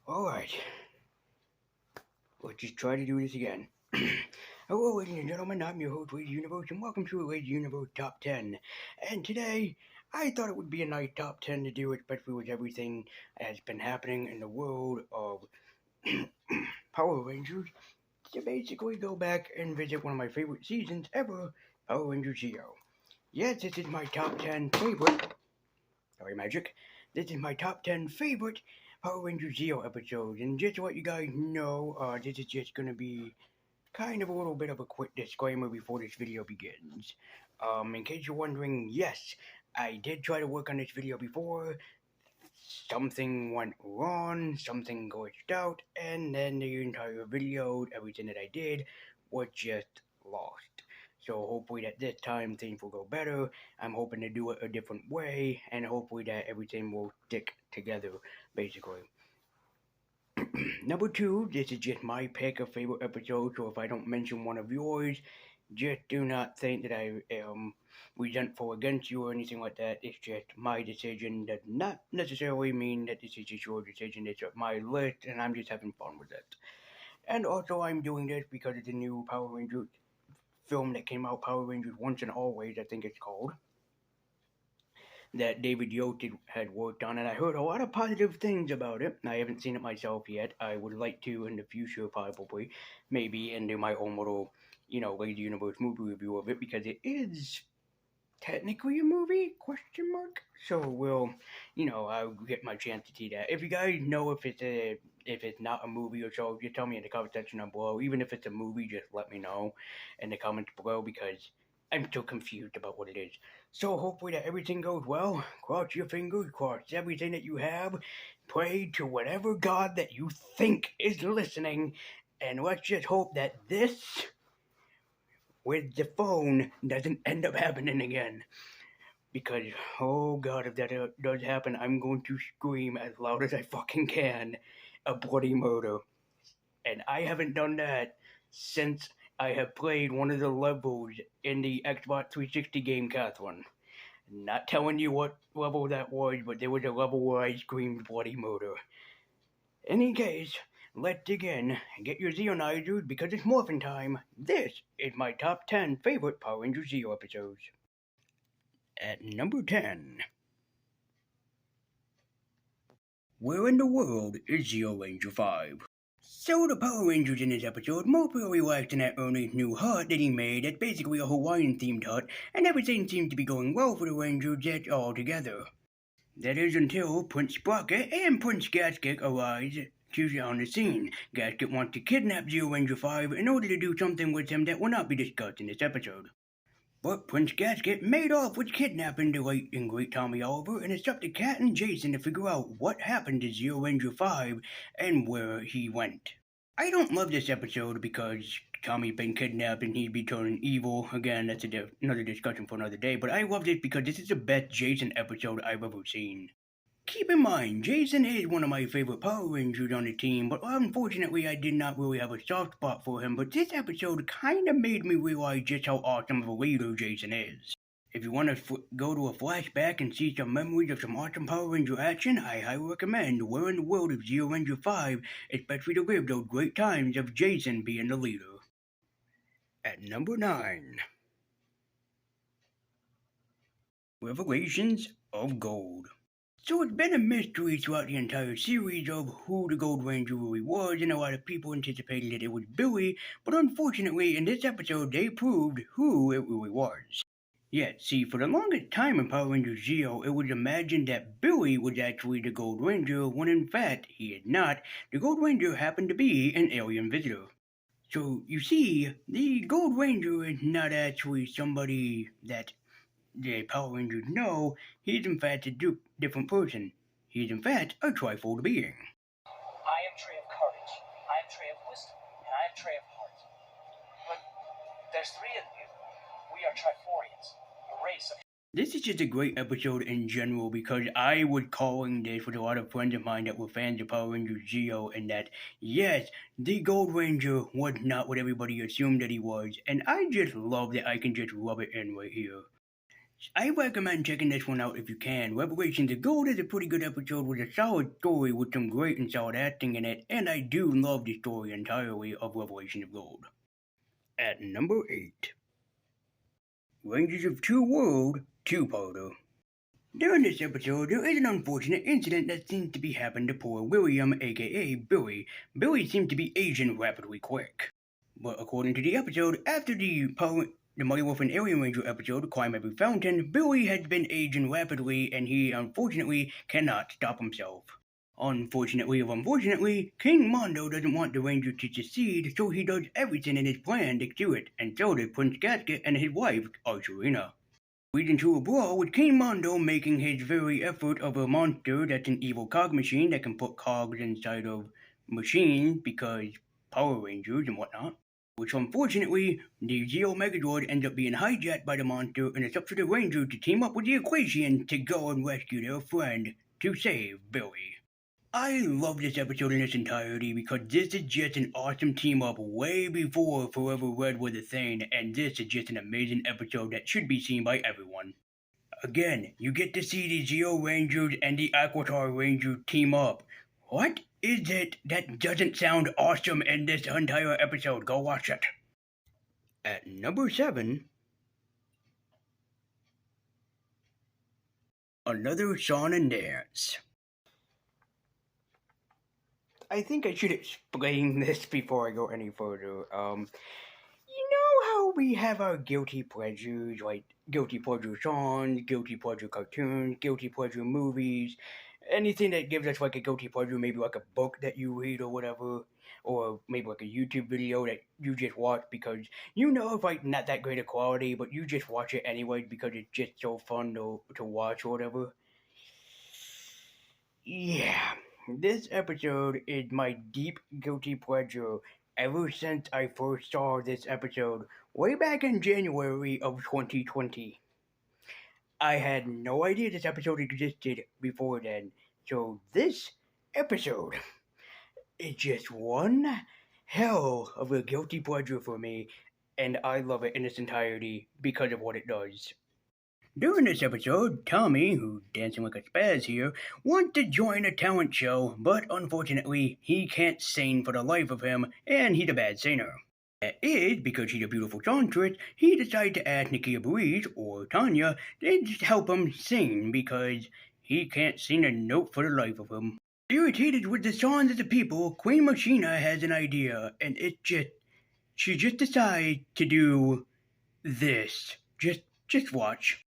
Alright, let's just try to do this again. Hello, ladies and gentlemen, I'm your host, Wade Universe, and welcome to Wade Universe Top 10. And today, I thought it would be a nice top 10 to do, especially with everything that's been happening in the world of Power Rangers, to basically go back and visit one of my favorite seasons ever, Power Rangers Zeo. Yes, this is my top 10 favorite. Sorry, Magic. This is my top 10 favorite Power Rangers Zeo episodes. And just to let you guys know, this is just going to be kind of a little bit of a quick disclaimer before this video begins. In case you're wondering, yes, I did try to work on this video before. Something went wrong, something glitched out, and then the entire video, everything that I did, was just lost. So hopefully that this time things will go better. I'm hoping to do it a different way, and hopefully that everything will stick together, basically. Number 2, this is just my pick of favorite episodes, so if I don't mention one of yours, just do not think that I am resentful against you or anything like that. It's just my decision. Does not necessarily mean that this is just your decision. It's my list, and I'm just having fun with it. And also, I'm doing this because it's a new Power Rangers film that came out, Power Rangers Once and Always, I think it's called, that David Yost had worked on, and I heard a lot of positive things about it. I haven't seen it myself yet. I would like to in the future, probably, maybe, and do my own little, Lady Universe movie review of it, because it is technically a movie, question mark. So I'll get my chance to see that. If you guys know if it's not a movie or so, just tell me in the comment section down below. Even if it's a movie, just let me know in the comments below, because I'm still confused about what it is. So hopefully that everything goes well. Cross your fingers, cross everything that you have. Pray to whatever God that you think is listening. And let's just hope that this with the phone doesn't end up happening again. Because, oh god, if that does happen, I'm going to scream as loud as I fucking can a bloody murder. And I haven't done that since I have played one of the levels in the Xbox 360 game, Catherine. Not telling you what level that was, but there was a level where I screamed bloody murder. In any case, let's dig in and get your Zeonizers because it's morphin' time. This is my top 10 favorite Power Rangers Zeo episodes. At number 10. Where in the world is Zeo Ranger 5? So the Power Rangers in this episode mostly relaxed in that Ernie's new hut that he made. That's basically a Hawaiian-themed hut, and everything seems to be going well for the Rangers yet all together. That is until Prince Sprocket and Prince Gasket arrive on the scene. Gasket wants to kidnap Zeo Ranger 5 in order to do something with him that will not be discussed in this episode. But Prince Gasket made off with kidnapping the late and great Tommy Oliver, and it's up to Kat and Jason to figure out what happened to Zeo Ranger 5 and where he went. I don't love this episode because Tommy's been kidnapped and he'd be turning evil. Again, that's another discussion for another day, but I love it because this is the best Jason episode I've ever seen. Keep in mind, Jason is one of my favorite Power Rangers on the team, but unfortunately I did not really have a soft spot for him, but this episode kinda made me realize just how awesome of a leader Jason is. If you want to go to a flashback and see some memories of some awesome Power Ranger action, I highly recommend Where in the World of Zeo Ranger 5, especially to live those great times of Jason being the leader. At number 9. Revelations of Gold. So it's been a mystery throughout the entire series of who the Gold Ranger really was, and a lot of people anticipated that it was Billy, but unfortunately in this episode they proved who it really was. Yet, see, for the longest time in Power Rangers Zeo, it was imagined that Billy was actually the Gold Ranger, when in fact he is not. The Gold Ranger happened to be an alien visitor. So, you see, the Gold Ranger is not actually somebody that the Power Rangers know. He's in fact a different person. He's in fact a trifold being. I am Tree of Courage, I am Tree of Wisdom, and I am Tree of Heart. But there's three of you. We are Triforians, a race of... This is just a great episode in general because I was calling this with a lot of friends of mine that were fans of Power Rangers Zeo, and that, yes, the Gold Ranger was not what everybody assumed that he was, and I just love that I can just rub it in right here. I recommend checking this one out if you can. Revelations of Gold is a pretty good episode with a solid story with some great and solid acting in it, and I do love the story entirely of Revelations of Gold. At number 8, Rangers of Two World, two-parter. During this episode, there is an unfortunate incident that seems to be happening to poor William, aka Billy. Billy seems to be aging rapidly quick. But according to the episode, after the Mighty Morphin Alien Ranger episode, Climb Every Fountain, Billy has been aging rapidly and he unfortunately cannot stop himself. Unfortunately, King Mondo doesn't want the Ranger to succeed, so he does everything in his plan to do it, and so does Prince Gasket and his wife, Archerina. Leading to a brawl with King Mondo making his very effort of a monster that's an evil cog machine that can put cogs inside of machines because Power Rangers and whatnot. Which unfortunately, the Zeo Megadroid ends up being hijacked by the monster and it's up to the Rangers to team up with the Equation to go and rescue their friend to save Billy. I love this episode in its entirety because this is just an awesome team up way before Forever Red was a thing, and this is just an amazing episode that should be seen by everyone. Again, you get to see the Zeo Rangers and the Aquitar Rangers team up. What is it that doesn't sound awesome in this entire episode? Go watch it. At number 7, another song and dance. I think I should explain this before I go any further. You know how we have our guilty pleasures, like guilty pleasure songs, guilty pleasure cartoons, guilty pleasure movies, anything that gives us like a guilty pleasure, maybe like a book that you read or whatever, or maybe like a YouTube video that you just watch because you know it's like not that great a quality, but you just watch it anyway because it's just so fun to watch or whatever. Yeah, this episode is my deep guilty pleasure ever since I first saw this episode way back in January of 2020. I had no idea this episode existed before then, so this episode is just one hell of a guilty pleasure for me, and I love it in its entirety because of what it does. During this episode, Tommy, who's dancing like a spaz here, wants to join a talent show, but unfortunately, he can't sing for the life of him, and he's a bad singer. That is, because she's a beautiful songstress, he decided to ask Nikia Breeze, or Tanya, to help him sing because he can't sing a note for the life of him. Irritated with the songs of the people, Queen Machina has an idea, and she just decides to do this. Just watch.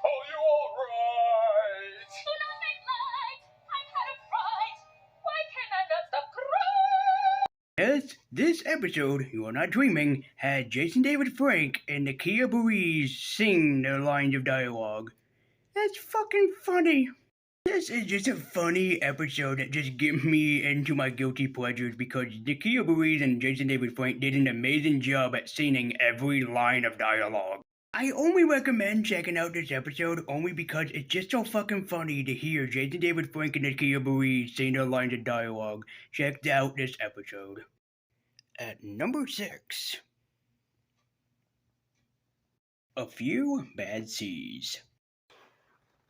Are you alright? Do not make light. I've had a fright. Why can I not stop crying? Yes, this episode, You Are Not Dreaming, had Jason David Frank and Nakia Breeze sing their lines of dialogue. That's fucking funny. This is just a funny episode that just gets me into my guilty pleasures because Nakia Breeze and Jason David Frank did an amazing job at singing every line of dialogue. I only recommend checking out this episode only because it's just so fucking funny to hear Jason David Frank and Nakia Breeze sing their lines of dialogue. Check out this episode. At number 6, A Few Bad Seas.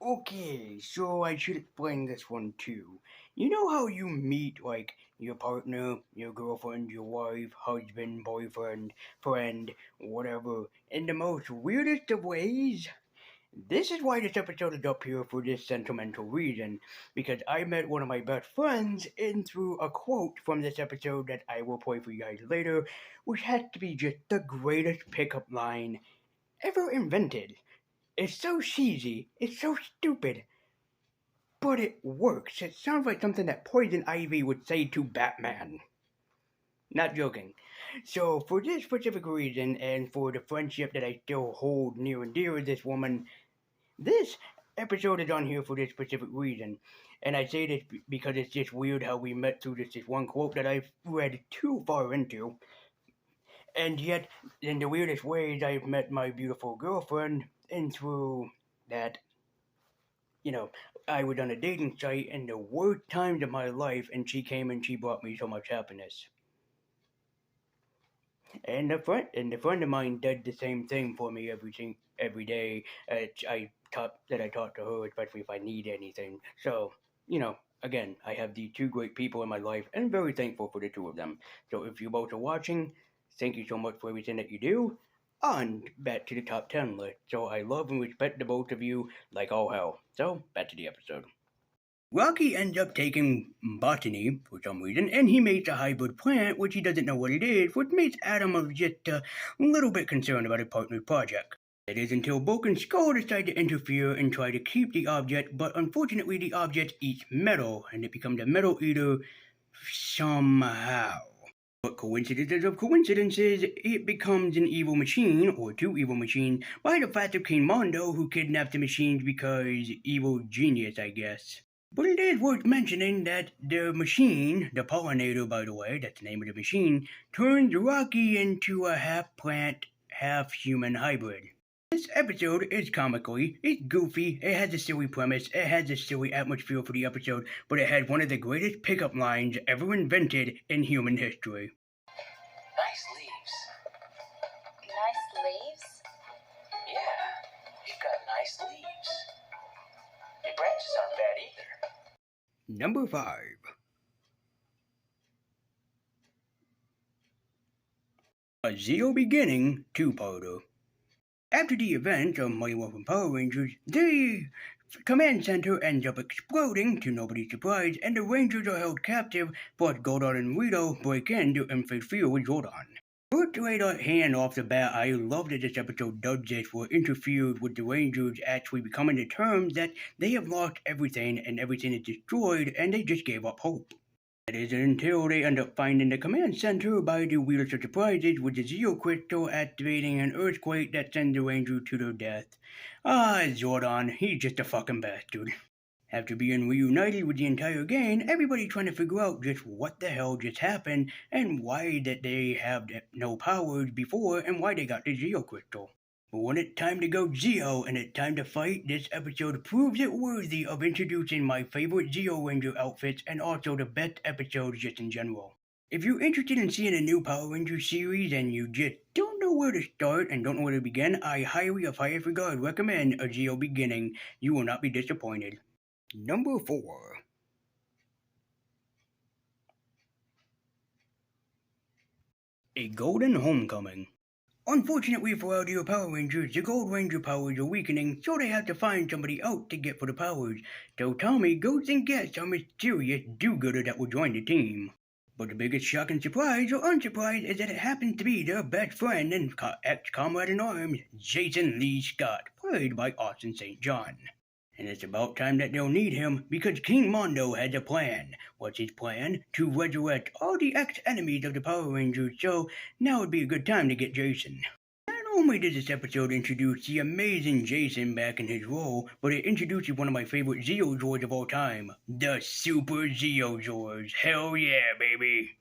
Okay, so I should explain this one too. You know how you meet, like, your partner, your girlfriend, your wife, husband, boyfriend, friend, whatever, in the most weirdest of ways? This is why this episode is up here for this sentimental reason, because I met one of my best friends in through a quote from this episode that I will play for you guys later, which has to be just the greatest pickup line ever invented. It's so cheesy, it's so stupid, but it works. It sounds like something that Poison Ivy would say to Batman. Not joking. So, for this specific reason, and for the friendship that I still hold near and dear with this woman, this episode is on here for this specific reason. And I say this because it's just weird how we met through this one quote that I've read too far into. And yet, in the weirdest ways, I've met my beautiful girlfriend, and through that, you know, I was on a dating site in the worst times of my life, and she came and she brought me so much happiness. And a friend of mine did the same thing for me every day. I talk to her, especially if I need anything. So again, I have these two great people in my life, and I'm very thankful for the two of them. So if you both are watching, thank you so much for everything that you do. On back to the top 10 list. So I love and respect the both of you like all hell. So back to the episode. Rocky ends up taking botany for some reason, and he makes a hybrid plant, which he doesn't know what it is, which makes Adam just a little bit concerned about his partner's project. It is until Bulk and Skull decide to interfere and try to keep the object, but unfortunately the object eats metal, and it becomes a metal eater somehow. But coincidences of coincidences, it becomes an evil machine, or two evil machines, by the fact of King Mondo, who kidnapped the machines because evil genius, I guess. But it is worth mentioning that the machine, the pollinator by the way, that's the name of the machine, turns Rocky into a half plant, half human hybrid. This episode is comically, it's goofy, it has a silly premise, it has a silly atmosphere for the episode, but it has one of the greatest pickup lines ever invented in human history. Nice leaves. Nice leaves? Yeah, you've got nice leaves. Your branches aren't bad either. Number 5. A Zeo Beginning two-parter. After the event of Mighty Morphin Power Rangers, the command center ends up exploding to nobody's surprise, and the Rangers are held captive, but Gordon and Rito break in to interfere with Jordan. But right hand off the bat, I love that this episode does this, where it interferes with the Rangers actually becoming the terms that they have lost everything and everything is destroyed, and they just gave up hope. That is until they end up finding the command center by the Wheelers of Surprises with the Zeo Crystal activating an earthquake that sends the Ranger to their death. Zordon, he's just a fucking bastard. After being reunited with the entire gang, everybody trying to figure out just what the hell just happened and why that they have no powers before and why they got the Zeo Crystal. But when it's time to go Zeo and it's time to fight, this episode proves it worthy of introducing my favorite Zeo Ranger outfits and also the best episodes just in general. If you're interested in seeing a new Power Rangers series and you just don't know where to start and don't know where to begin, I highly of highest regard recommend A Zeo Beginning. You will not be disappointed. Number 4. A Golden Homecoming. Unfortunately for our dear Power Rangers, the Gold Ranger powers are weakening, so they have to find somebody else to get for the powers. So Tommy goes and gets a mysterious do-gooder that will join the team. But the biggest shock and surprise, or unsurprise, is that it happens to be their best friend and ex-comrade in arms, Jason Lee Scott, played by Austin St. John. And it's about time that they'll need him, because King Mondo has a plan. What's his plan? To resurrect all the ex-enemies of the Power Rangers, so now would be a good time to get Jason. Not only does this episode introduce the amazing Jason back in his role, but it introduces one of my favorite Zeo Zords of all time, the Super Zeo Zords. Hell yeah, baby!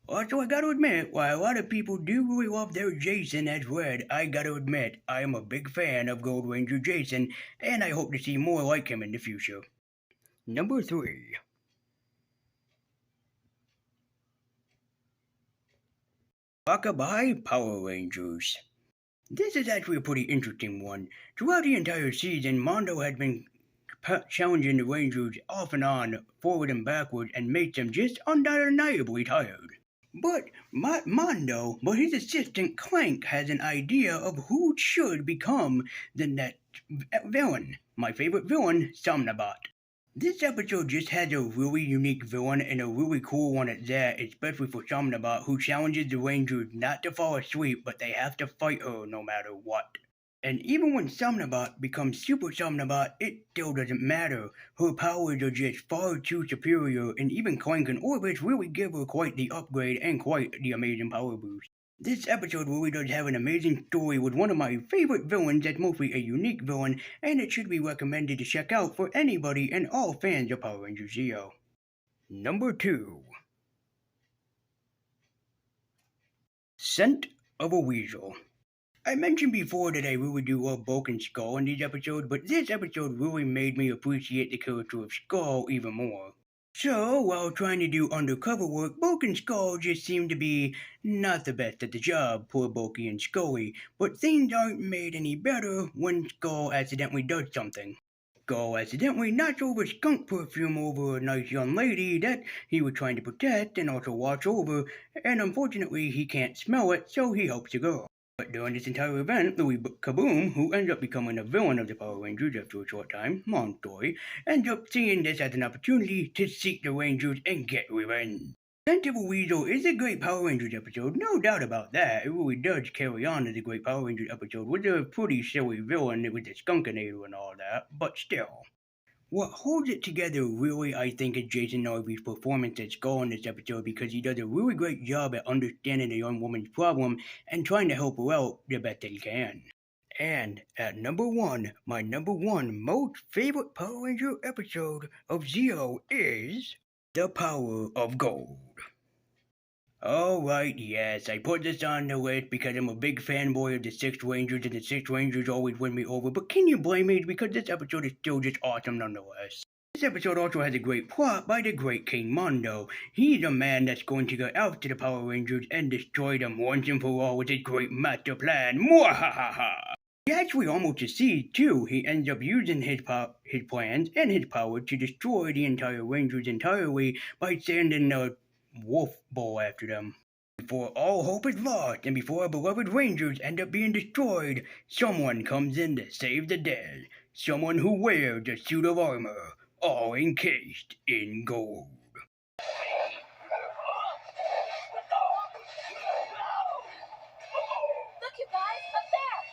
Also, I gotta admit, while a lot of people do really love their Jason as Red, I gotta admit, I am a big fan of Gold Ranger Jason, and I hope to see more like him in the future. Number 3. Rockabye Power Rangers. This is actually a pretty interesting one. Throughout the entire season, Mondo had been challenging the Rangers off and on, forward and backward, and made them just undeniably tired. But his assistant Clank has an idea of who should become the next villain. My favorite villain, Somnabot. This episode just has a really unique villain and a really cool one at that, especially for Somnabot, who challenges the Rangers not to fall asleep, but they have to fight her no matter what. And even when Somnabot becomes Super Somnabot, it still doesn't matter. Her powers are just far too superior, and even Clank and Orbis really give her quite the upgrade and quite the amazing power boost. This episode really does have an amazing story with one of my favorite villains that's mostly a unique villain, and it should be recommended to check out for anybody and all fans of Power Rangers Zeo. Number 2. Scent of a Weasel. I mentioned before that I really do love Bulk and Skull in these episodes, but this episode really made me appreciate the character of Skull even more. So, while trying to do undercover work, Bulk and Skull just seem to be not the best at the job, poor Bulky and Scully. But things aren't made any better when Skull accidentally does something. Skull accidentally knocks over skunk perfume over a nice young lady that he was trying to protect and also watch over, and unfortunately he can't smell it, so he helps the girl. But during this entire event, Louis Kaboom, who ends up becoming a villain of the Power Rangers after a short time, long story, ends up seeing this as an opportunity to seek the Rangers and get revenge. Sensible Weasel is a great Power Rangers episode, no doubt about that. It really does carry on as a great Power Rangers episode with a pretty silly villain with the Skunkinator and all that, but still. What holds it together really, I think, is Jason Narvy's performance as Skull in this episode because he does a really great job at understanding the young woman's problem and trying to help her out the best that he can. And at number one, my number one most favorite Power Ranger episode of Zeo is The Power of Gold. Alright, yes, I put this on the list because I'm a big fanboy of the Six Rangers and the Six Rangers always win me over, but can you blame me? Because this episode is still just awesome nonetheless. This episode also has a great plot by the great King Mondo. He's a man that's going to go out to the Power Rangers and destroy them once and for all with his great master plan. Mwahaha! He actually almost succeeds too. He ends up using his plans and his power to destroy the entire Rangers entirely by sending the Wolf Bowl after them. Before all hope is lost and before our beloved Rangers end up being destroyed, someone comes in to save the day. Someone who wears a suit of armor, all encased in gold. Look, you guys, up there!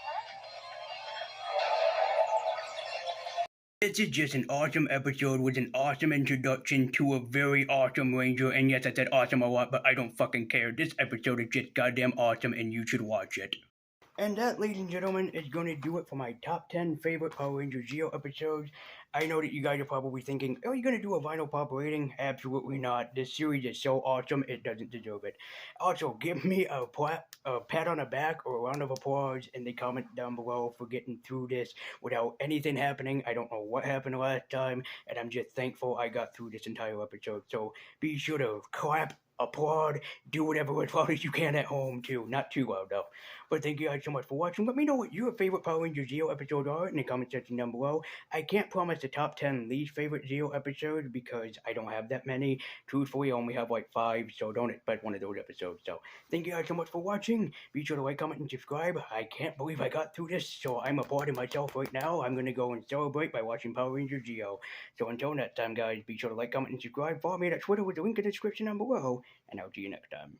This is just an awesome episode with an awesome introduction to a very awesome Ranger. And yes, I said awesome a lot, but I don't fucking care. This episode is just goddamn awesome and you should watch it. And that, ladies and gentlemen, is going to do it for my top 10 favorite Power Rangers Zeo episodes. I know that you guys are probably thinking, are you going to do a vinyl pop rating? Absolutely not. This series is so awesome, it doesn't deserve it. Also, give me a pat on the back or a round of applause in the comments down below for getting through this without anything happening. I don't know what happened last time, and I'm just thankful I got through this entire episode. So be sure to clap, applaud, do whatever as loud as you can at home too. Not too loud though. But thank you guys so much for watching. Let me know what your favorite Power Rangers Zeo episodes are in the comment section down below. I can't promise the top 10 least favorite Zeo episodes because I don't have that many. Truthfully, I only have like 5, so don't expect one of those episodes. So thank you guys so much for watching. Be sure to like, comment, and subscribe. I can't believe I got through this, so I'm applauding myself right now. I'm going to go and celebrate by watching Power Rangers Zeo. So until next time, guys, be sure to like, comment, and subscribe. Follow me at Twitter with the link in the description down below, and I'll see you next time.